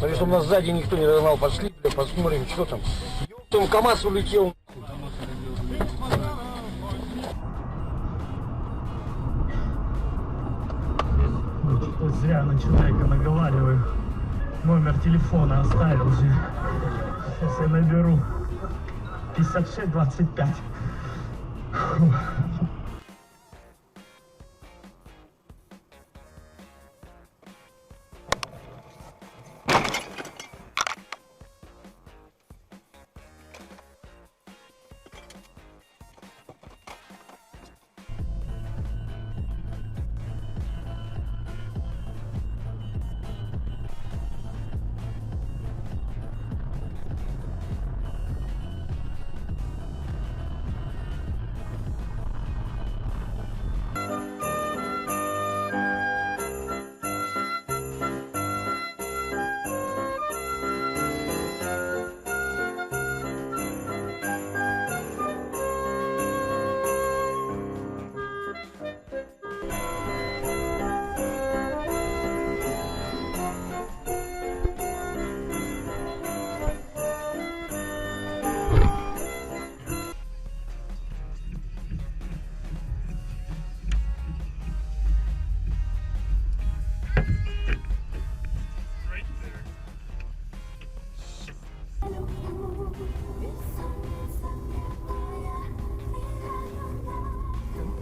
Смотри, чтобы нас сзади никто не догнал. Пошли, бля, посмотрим, что там. Там КамАЗ улетел. Зря на человека наговариваю. Номер телефона оставил же. Сейчас я наберу. 5625.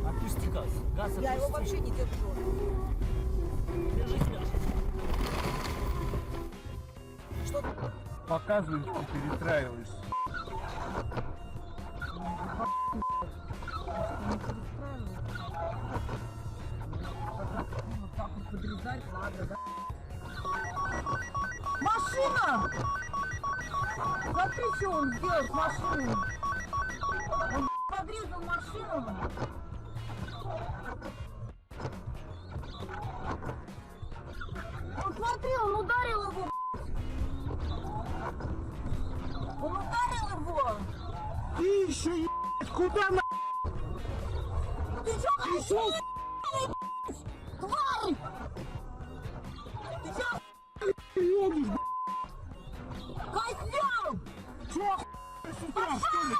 Отпусти газ. Газ отпусти. Я его вообще не держу. Держись, держись. Что ты? Показывай, что перестраиваешься. Машина! Смотри, что он сделал с машиной. Он подрезал машину. Он смотри, он ударил его. Он ударил его. Ты еще ебать, куда на... Ты что пришел? Тварь! Ты что? едешь, Козел! Че, с утра, что ли?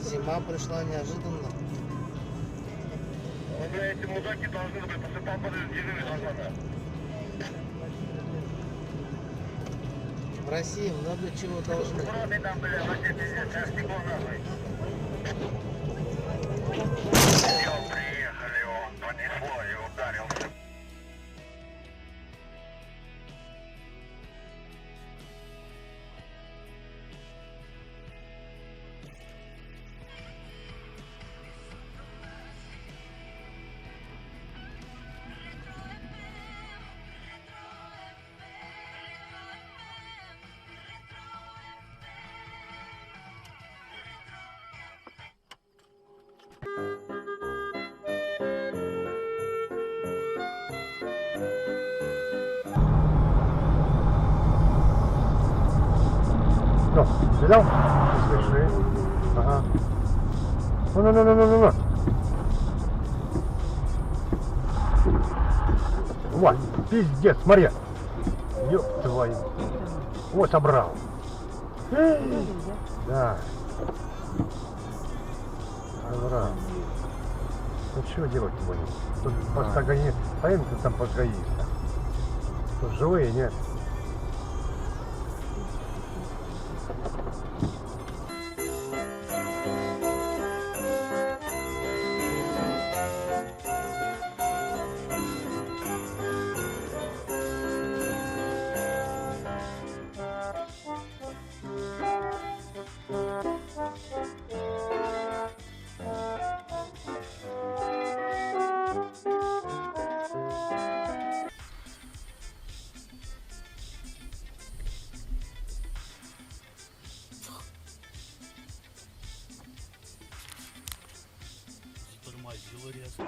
Зима пришла неожиданно. Эти мудаки должны быть после подтверждены назад. В России много чего должны. Аккуратный там, бля, вообще пиздец, сейчас стекло нахуй. Приехали, он понесло и ударился. Ну, взял? Слыши. Ага. Ну. Вот, пиздец, смотри. Ёб твою. Вот, собрал. Да. Собрал. Ну, что делать будем? Тут постагонит. Поедем там постагонит. Тут живые, нет? Тормозил резко.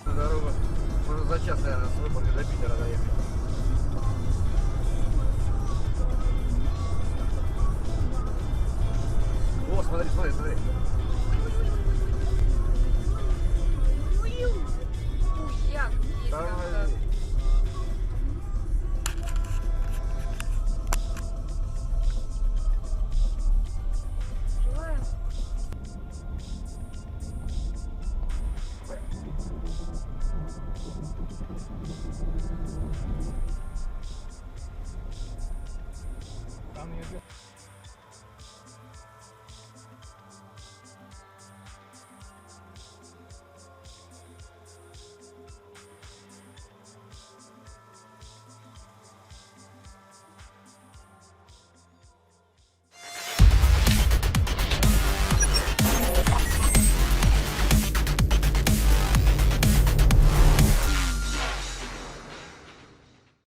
Дорогу. Можно за час, наверное, с Выборга до Питера доехать. О, смотри.